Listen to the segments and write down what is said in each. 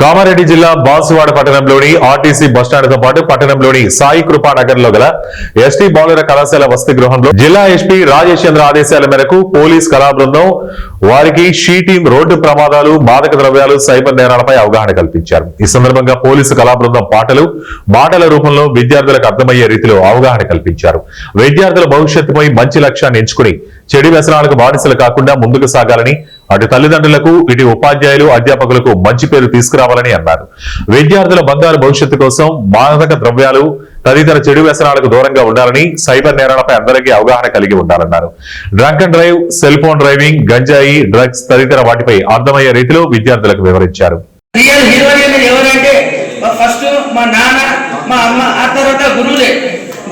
కామారెడ్డి జిల్లా బాన్సువాడ పట్టణంలోని ఆర్టీసీ బస్టాండ్తో పాటు పట్టణంలోని సాయి కృపా నగర్ లో గల ఎస్టీ బాలుర కళాశాల వసతి గృహంలో జిల్లా ఎస్పీ రాజేష్ చంద్ర ఆదేశాల మేరకు పోలీస్ కళా బృందం వారికి షీ టీం రోడ్డు ప్రమాదాలు మాదక ద్రవ్యాలు సైబర్ నేరాలపై అవగాహన కల్పించారు. ఈ సందర్భంగా పోలీసు కళా బృందం మాటల రూపంలో విద్యార్థులకు అర్థమయ్యే రీతిలో అవగాహన కల్పించారు. విద్యార్థుల భవిష్యత్తుపై మంచి లక్ష్యాన్ని ఎంచుకుని చెడు వ్యసనాలకు బానిసలు కాకుండా ముందుకు సాగాలని, అటు తల్లిదండ్రులకు ఇటు ఉపాధ్యాయులు అధ్యాపకులకు మంచి పేరు తీసుకురావాలని అన్నారు. విద్యార్థుల బంగారు భవిష్యత్తు కోసం మాదక ద్రవ్యాలు తదితర చెడు వ్యసనాలకు దూరంగా ఉండాలని, సైబర్ నేరాలపై అందరికీ అవగాహన కలిగి ఉండాలన్నారు. Drunk and drive, cell phone driving, గంజాయి, డ్రగ్స్ తదితర వాటిపై అర్థమయ్యే రీతిలో విద్యార్థులకు వివరించారు.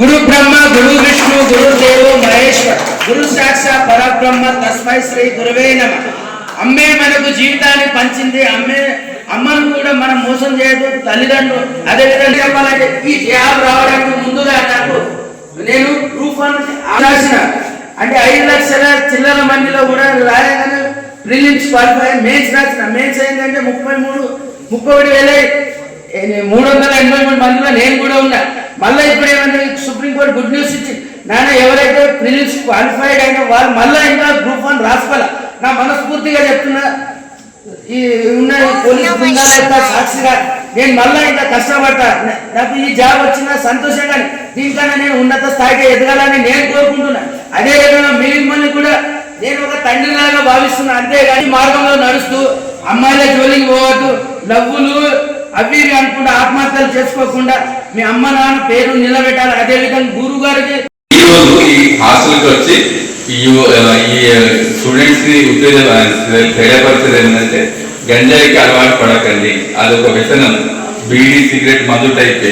గురు బ్రహ్మ గురు విష్ణు గురు దేవో మహేశ్వర గురు సాక్షాత్ పరబ్రహ్మ తస్మై శ్రీ గురువే నమః. అమ్మే మనకు జీవితాన్ని పంచింది. అమ్మను కూడా మనం మోసం చేయదు. తల్లిదండ్రులు అదేవిధంగా చెప్పాలంటే ఈ జాబ్ రావడానికి ముందుగా నాకు నేను ప్రూఫ్ రాసిన అంటే 5 లక్షల చిల్లర మందిలో కూడా రాయగానే ప్రిలిమ్స్ క్వాలిఫై, మెయిన్స్ రాసిన. మెయిన్స్ ఏంటంటే 31,383 మందిలో నేను కూడా ఉన్నా. మళ్ళీ ఇప్పుడు ఏమన్నా సుప్రీంకోర్టు గుడ్ న్యూస్ ఇచ్చి నాన్న ఎవరైతే ప్రిలిమ్స్ క్వాలిఫైడ్ అయినా వాళ్ళు మళ్ళీ ఇంకా గ్రూప్ 1 రాసుకోవాలి. నా మనస్ఫూర్తిగా చెప్తున్నా, ఈ ఉన్న పోలీసు బృందాల యొక్క సాక్షిగా నేను మళ్ళీ ఇంకా కష్టపడతా. నాకు ఈ జాబ్ వచ్చినా సంతోషంగా, దీనికన్నా నేను ఉన్నత స్థాయికి ఎదగాలని నేను కోరుకుంటున్నా. అదేవిధంగా మిమ్మల్ని కూడా నేను ఒక తండ్రిలాగా భావిస్తున్నా. అంతేగాని మార్గంలో నడుస్తూ అమ్మాయిల జోలికి పోవద్దు, లవ్వులు అవి అనుకుంటా ఆత్మహత్యలు చేసుకోకుండా మీ అమ్మ నాన్న పేరు నిలబెట్టాలి. అదేవిధంగా గురువు గారికి ఈరోజు ఈ హాస్టల్కి వచ్చి ఈ స్టూడెంట్స్ ని తెలియపరిచేది ఏంటంటే గంజాయికి అలవాటు పడకండి. అదొక వ్యసనం. బీడీ, సిగరెట్, మందు టైప్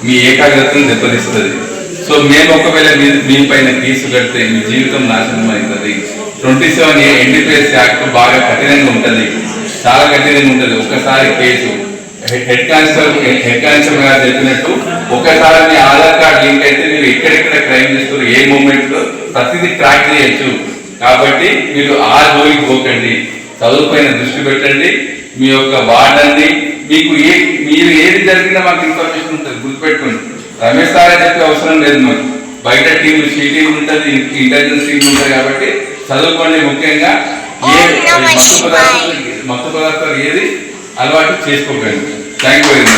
మీ ఏకాగ్రతను దెబ్బతీస్తుంది. సో మేము ఒకవేళ మీ పైన కేసు కడితే మీ జీవితం నాశనం అవుతుంది. 27A NDPS యాక్ట్ బాగా కఠినంగా ఉంటుంది, చాలా కఠినంగా ఉంటుంది. ఒకసారి కేసు హెడ్ కానిస్టేబుల్ గారు చెప్పినట్టు ఒకసారి మీ ఆధార్ కార్డు లింక్ అయితే మీరు ఎక్కడెక్కడ క్రైమ్ చేస్తారు, ఏ మూమెంట్ లో ప్రతిదీ ట్రాక్ చేయొచ్చు. కాబట్టి మీరు ఆ జోలికి పోకండి, చదువుపైన దృష్టి పెట్టండి. మీ యొక్క వార్డన్ని మీరు ఏది జరిగినా మాకు ఇన్ఫర్మేషన్ ఉంటుంది, గుర్తుపెట్టుకోండి. రమేష్ సారే చెప్పే అవసరం లేదు. మాకు బయట టీంలు, షీ టీం ఉంటుంది, ఇంటెలిజెన్స్ టీం ఉంటుంది. కాబట్టి చదువుకోండి. ముఖ్యంగా మత్తు పదార్థాలు ఏది అలవాటు చేసుకోకండి. Thank you very much.